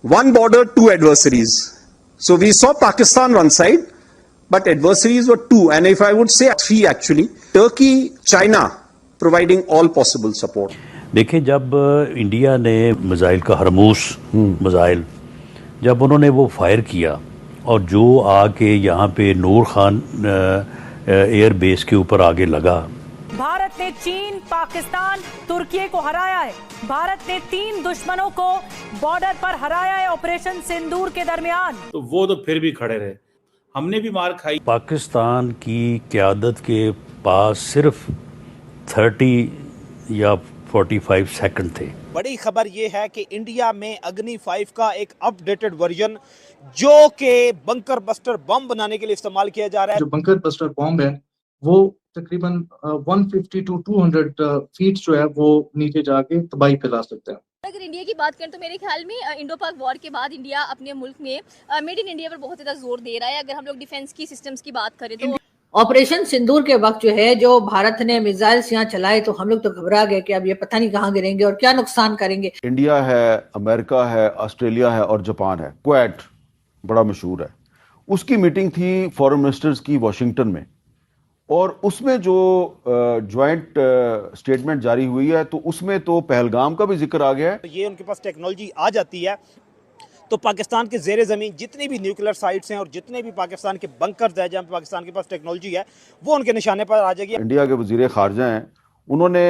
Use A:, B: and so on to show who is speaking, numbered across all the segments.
A: One border, two adversaries. So we saw Pakistan one side, but adversaries were two, and if I would say three actually. Turkey, China providing all possible support.
B: देखिए, जब India ने missile का हरमूस missile जब उन्होंने वो fire किया और जो आके यहाँ पे नूर खान एयर बेस के ऊपर आगे लगा।
C: भारत ने चीन, पाकिस्तान, तुर्की को हराया है। भारत ने 3 दुश्मनों को बॉर्डर पर हराया है ऑपरेशन सिंदूर के दरमियान।
D: तो वो तो फिर भी खड़े रहे, हमने भी मार खाई।
B: पाकिस्तान की क़यादत के पास सिर्फ 30 या 45 सेकंड थे।
E: बड़ी खबर ये है कि इंडिया में अग्नि 5 का एक अपडेटेड वर्जन जो कि बंकर बस्टर बम बनाने के लिए इस्तेमाल किया जा रहा है।
F: जो बंकर बस्टर बम है वो तकरीबन 150 टू 200 फीट जो है वो नीचे जाके तबाही फैला सकता है।
G: अगर इंडिया की बात करें तो मेरे ख्याल में इंडो पाक वॉर के बाद इंडिया अपने मुल्क में मेड इन इंडिया पर बहुत ज़्यादा जोर दे रहा है। अगर हम लोग डिफेंस की सिस्टम्स की बात करें तो
H: ऑपरेशन सिंदूर के वक्त जो है, जो भारत ने मिसाइल्स यहाँ चलाए तो हम लोग तो घबरा गए कि अब ये पता नहीं कहाँ गिरेंगे और क्या नुकसान करेंगे।
I: इंडिया है, अमेरिका है, ऑस्ट्रेलिया है और जापान है। क्वेट बड़ा मशहूर है। उसकी मीटिंग थी फॉरेन मिनिस्टर्स की वाशिंगटन में, और उसमें जो ज्वाइंट स्टेटमेंट जारी हुई है तो उसमें तो पहलगाम का भी जिक्र आ गया है।
E: ये उनके पास टेक्नोलॉजी आ जाती है तो पाकिस्तान के ज़ेरे ज़मीन जितनी भी न्यूक्लियर साइट्स हैं और जितने भी पाकिस्तान के बंकर्स हैं जहाँ पाकिस्तान के पास टेक्नोलॉजी है वो उनके निशाने पर आ जाएगी।
I: इंडिया के वजीर खारजा हैं, उन्होंने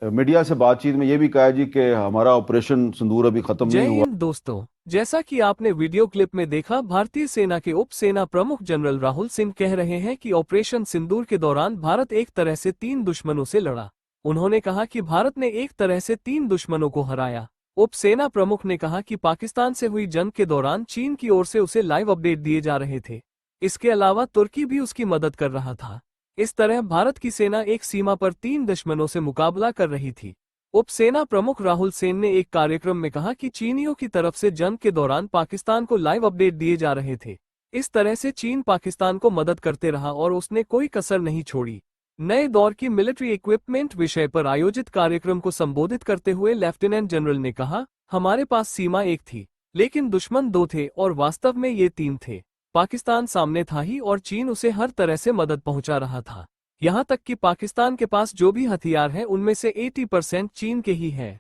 I: मीडिया से बातचीत में ये भी कहा जी कि हमारा ऑपरेशन सिंदूर अभी खत्म नहीं हुआ।
J: दोस्तों, जैसा कि आपने वीडियो क्लिप में देखा, भारतीय सेना के उप सेना प्रमुख जनरल राहुल सिंह कह रहे हैं कि ऑपरेशन सिंदूर के दौरान भारत एक तरह से 3 दुश्मनों से लड़ा। उन्होंने कहा कि भारत ने एक तरह से 3 दुश्मनों को हराया। उप सेना प्रमुख ने कहा कि पाकिस्तान से हुई जंग के दौरान चीन की ओर से उसे लाइव अपडेट दिए जा रहे थे। इसके अलावा तुर्की भी उसकी मदद कर रहा था। इस तरह भारत की सेना एक सीमा पर 3 दुश्मनों से मुकाबला कर रही थी। उप सेना प्रमुख राहुल सेन ने एक कार्यक्रम में कहा कि चीनियों की तरफ से जंग के दौरान पाकिस्तान को लाइव अपडेट दिए जा रहे थे। इस तरह से चीन पाकिस्तान को मदद करते रहा और उसने कोई कसर नहीं छोड़ी। नए दौर की मिलिट्री इक्विपमेंट विषय पर आयोजित कार्यक्रम को संबोधित करते हुए लेफ्टिनेंट जनरल ने कहा, हमारे पास सीमा एक थी लेकिन दुश्मन 2 थे और वास्तव में ये 3 थे। पाकिस्तान सामने था ही और चीन उसे हर तरह से मदद पहुंचा रहा था। यहाँ तक कि पाकिस्तान के पास जो भी हथियार हैं उनमें से 80% चीन के ही हैं।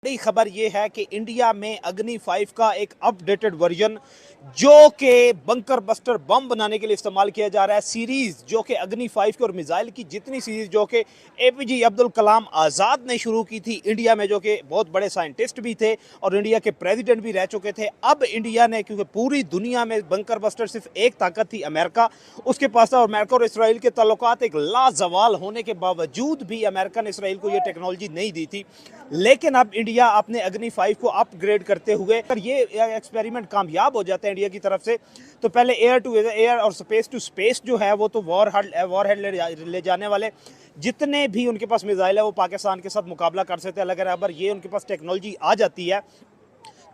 E: बड़ी खबर यह है कि इंडिया में अग्नि 5 का एक अपडेटेड वर्जन जो कि बंकर बस्टर बम बनाने के लिए इस्तेमाल किया जा रहा है। सीरीज जो कि अग्नि 5 की और मिसाइल की जितनी सीरीज जो कि एपीजे अब्दुल कलाम आज़ाद ने शुरू की थी इंडिया में, जो कि बहुत बड़े साइंटिस्ट भी थे और इंडिया के प्रेसिडेंट भी रह चुके थे। अब इंडिया ने, क्योंकि पूरी दुनिया में बंकर बस्टर सिर्फ एक ताकत थी अमेरिका, उसके पास था। और अमेरिका और इसराइल के ताल्लुकात एक लाजवाल होने के बावजूद भी अमेरिका ने इसराइल को ये टेक्नोलॉजी नहीं दी थी। लेकिन अब इंडिया अपने अग्नि 5 को अपग्रेड करते हुए, अगर ये एक्सपेरिमेंट कामयाब हो जाता है इंडिया की तरफ से, तो पहले एयर टू एयर और स्पेस टू स्पेस जो है वो तो वॉरहेड ले जाने वाले जितने भी उनके पास मिसाइल है वो पाकिस्तान के साथ मुकाबला कर सकते हैं। अगर ये उनके पास टेक्नोलॉजी आ जाती है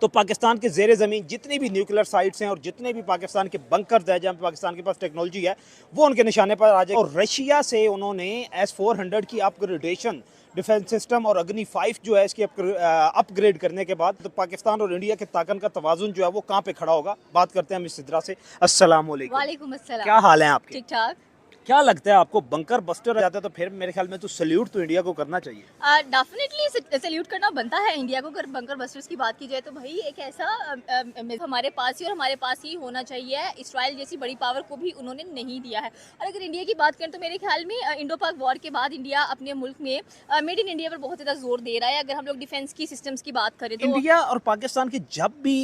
E: तो पाकिस्तान के ज़ेरे ज़मीन जितनी भी न्यूक्लियर साइट्स हैं और जितने भी पाकिस्तान के बंकर्स हैं जहाँ पाकिस्तान के पास टेक्नोलॉजी है वो उनके निशाने पर आ जाए। और रशिया से उन्होंने S-400 की अपग्रेडेशन डिफेंस सिस्टम और अग्नि 5 जो है इसकी अपग्रेड करने के बाद तो पाकिस्तान और इंडिया के ताकत का तवाजुन जो है वो कहाँ पे खड़ा होगा। बात करते हैं मिस सिद्रा से। अस्सलाम वालेकुम।
G: वालेकुम अस्सलाम।
E: क्या हाल है आपके?
G: ठीक ठाक।
E: क्या लगता है आपको, बंकर बस्टर जाता है तो फिर मेरे ख्याल में तो सल्यूट तो इंडिया को करना चाहिए।
G: डेफिनेटली सल्यूट करना बनता है इंडिया को। अगर बंकर बस्टर्स की बात की जाए तो भाई एक ऐसा हमारे पास ही और हमारे पास ही होना चाहिए। इसराइल जैसी बड़ी पावर को भी उन्होंने नहीं दिया है। और अगर इंडिया की बात करें तो मेरे ख्याल में इंडो पाक वॉर के बाद इंडिया अपने मुल्क में मेड इन इंडिया पर बहुत ज़्यादा जोर दे रहा है। अगर हम लोग डिफेंस की सिस्टम्स की बात करें तो
E: इंडिया और पाकिस्तान की जब भी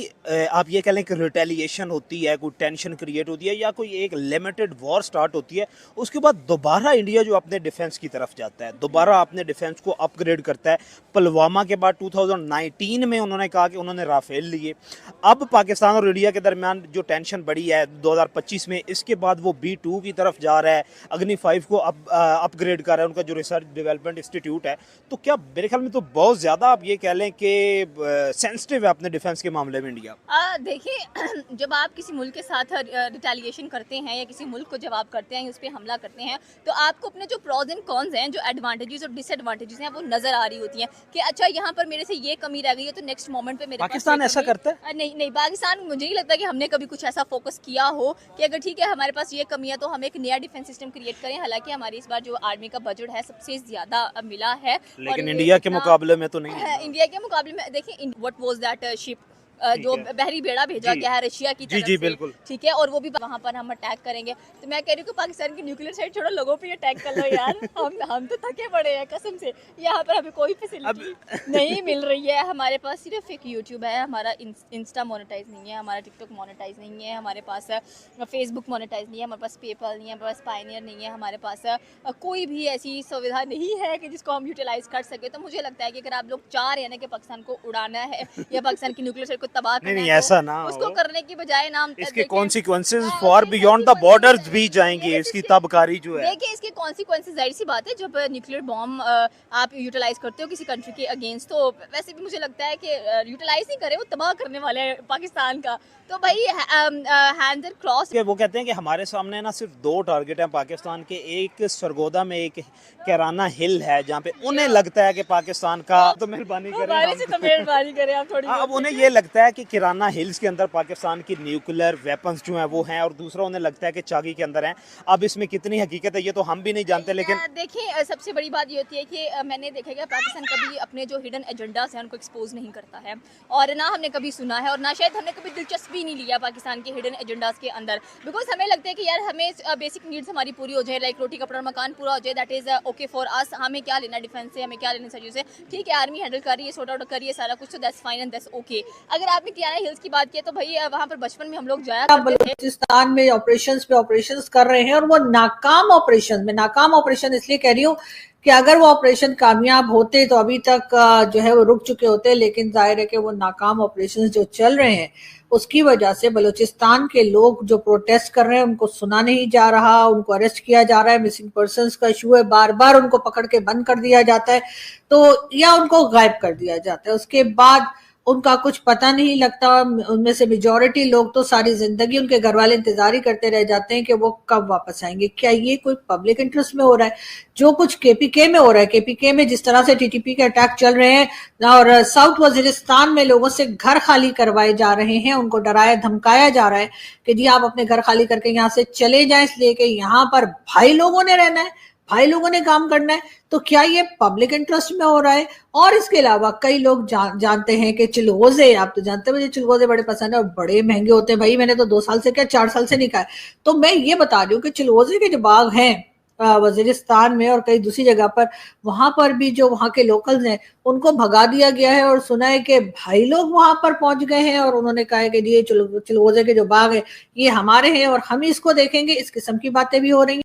E: आप ये कह लें कि रिटेलिएशन होती है, कोई टेंशन क्रिएट होती है या कोई एक लिमिटेड वॉर स्टार्ट होती है, उसके बाद दोबारा इंडिया जो अपने डिफेंस की तरफ जाता है, दोबारा अपने डिफेंस को अपग्रेड करता है। पुलवामा के बाद 2019 में उन्होंने कहा कि उन्होंने राफेल लिए। अब पाकिस्तान और इंडिया के दरमियान जो टेंशन बढ़ी है 2025 में, इसके बाद वो B2 की तरफ जा रहा है, अग्नि 5 को अपग्रेड कर रहा है उनका जो रिसर्च डेवलपमेंट इंस्टीट्यूट है। तो क्या मेरे ख्याल में तो बहुत ज़्यादा आप ये कह लें कि सेंसिटिव है अपने डिफेंस के मामले में इंडिया।
G: देखिए, जब आप किसी मुल्क के साथ रिटेलिएशन करते हैं या किसी मुल्क को जब आप करते हैं उस पर हमला करते हैं तो आपको अपने जो प्रॉज एंड कॉन्स हैं, जो एडवांटेजेस और डिसएडवांटेजेस हैं, वो नजर आ रही होती हैं कि अच्छा यहाँ पर मेरे से ये कमी रह गई है तो नेक्स्ट मोमेंट पे मेरे
E: पाकिस्तान ऐसा करता है?
G: नहीं, पाकिस्तान मुझे नहीं लगता कि हमने कभी कुछ ऐसा फोकस किया हो कि अगर ठीक है हमारे पास ये कमी है तो हम एक नया डिफेंस सिस्टम क्रिएट करें। हालांकि हमारी इस बार जो आर्मी का बजट है सबसे ज्यादा मिला है,
E: लेकिन इंडिया के मुकाबले में तो नहीं है।
G: इंडिया के मुकाबले में देखिए व्हाट वाज दैट शिप जो बहरी बेड़ा भेजा गया है रशिया की तरफ
E: जी
G: से,
E: बिल्कुल
G: ठीक है, और वो भी वहाँ पर हम अटैक करेंगे। तो मैं कह रही हूँ कि पाकिस्तान की न्यूक्लियर साइड छोड़ो, लोगों पे अटैक कर लो यार। हम तो थके पड़े हैं कसम से, यहाँ पर हमें कोई फैसिलिटी नहीं मिल रही है। हमारे पास सिर्फ एक यूट्यूब है, हमारा इंस्टा मोनेटाइज नहीं है, हमारा टिकटॉक मोनेटाइज नहीं है, हमारे पास फेसबुक मोनेटाइज नहीं है, हमारे पास पेपल नहीं है, हमारे पास पायनियर नहीं है, हमारे पास कोई भी ऐसी सुविधा नहीं है कि जिसको हम यूटिलाइज कर सके। तो मुझे लगता है कि अगर आप लोग चाह रहे हैं कि पाकिस्तान को उड़ाना है या पाकिस्तान की न्यूक्लियर साइड को तबाह करना है,
E: ऐसा ना
G: उसको करने की बजाय ना
E: इसके consequences for beyond the borders भी जाएंगे। इसकी तबकारी जो है,
G: देखिए इसके कॉन्सिक्वेंसेस जाहिर सी बात है, जब न्यूक्लियर बॉम्ब आप यूटिलाइज करते हो किसी कंट्री के अगेंस्ट, तो वैसे भी मुझे लगता है कि यूटिलाइज नहीं करे, वो तबाह करने वाले हैं पाकिस्तान का। तो भाई हैंड्स आर क्रॉस।
E: वो कहते हैं कि हमारे सामने ना सिर्फ 2 टारगेट हैं पाकिस्तान के, एक सरगोदा में, एक कैराना हिल है, जहाँ पे उन्हें लगता है कि पाकिस्तान का तो मेहरबानी
G: करें आप थोड़ी।
E: अब उन्हें ये लगता है कि किराना हिल्स के अंदर पाकिस्तान की न्यूक्लियर वेपन्स जो हैं वो हैं, और दूसरा उन्हें लगता है कि चागी के अंदर हैं। अब इसमें कितनी हकीकत है ये तो हम भी नहीं जानते, लेकिन
G: देखिए सबसे बड़ी बात ये होती है कि मैंने देखा कि पाकिस्तान कभी अपने जो हिडन एजेंडास हैं उनको एक्सपोज नहीं करता है, और ना हमने कभी सुना है और ना शायद हमने कभी दिलचस्पी नहीं लिया पाकिस्तान के हिडन एजेंडास के अंदर, बिकॉज हमें लगता है कि यार हमें बेसिक नीड्स हमारी पूरी हो जाए, लाइक रोटी कपड़ा मकान पूरा हो जाए, that is okay for us. हमें क्या लेना डिफेंस से, हमें क्या लेना सर से, ठीक है आर्मी हैंडल कर रही है, सॉर्ट आउट कर रही है सारा कुछ, तो that's fine and that's okay. अगर आपने किराना हिल्स की बात की तो भाई वहाँ पर बचपन में हम लोग जाया करते थे।
H: बलूचिस्तान में ऑपरेशंस कर रहे हैं और वो नाकाम ऑपरेशन इसलिए कह रही हूँ कि अगर वो ऑपरेशन कामयाब होते तो अभी तक जो है वो रुक चुके होते, लेकिन जाहिर है कि वो नाकाम ऑपरेशंस जो चल रहे हैं उसकी वजह से बलूचिस्तान के लोग जो प्रोटेस्ट कर रहे हैं उनको सुना नहीं जा रहा, उनको अरेस्ट किया जा रहा है, मिसिंग पर्संस का इशू है, बार बार उनको पकड़ के बंद कर दिया जाता है तो या उनको गायब कर दिया जाता है, उसके बाद उनका कुछ पता नहीं लगता। उनमें से मेजॉरिटी लोग तो सारी जिंदगी उनके घर वाले इंतजार ही करते रह जाते हैं कि वो कब वापस आएंगे। क्या ये कोई पब्लिक इंटरेस्ट में हो रहा है? जो कुछ केपीके में हो रहा है, केपीके में जिस तरह से टीटीपी के अटैक चल रहे हैं और साउथ वजीरिस्तान में लोगों से घर खाली करवाए जा रहे हैं, उनको डराया धमकाया जा रहा है कि जी आप अपने घर खाली करके यहाँ से चले जाएं, इसलिए कि यहाँ पर भाई लोगों ने रहना है, भाई लोगों ने काम करना है। तो क्या ये पब्लिक इंटरेस्ट में हो रहा है? और इसके अलावा कई लोग जानते हैं कि चिलगोजे, आप तो जानते हैं मुझे चिलगोजे बड़े पसंद है और बड़े महंगे होते हैं भाई, मैंने तो 2 साल से क्या 4 साल से नहीं खाए। तो मैं ये बता रही हूँ कि चिलगोजे के जो बाग हैं वजीरिस्तान में और कई दूसरी जगह पर, वहां पर भी जो वहां के लोकल्स हैं उनको भगा दिया गया है और सुना है कि भाई लोग वहां पर पहुंच गए हैं और उन्होंने कहा है कि ये चिलगोजे के जो बाग है ये हमारे हैं और हम इसको देखेंगे। इस किस्म की बातें भी हो रही हैं।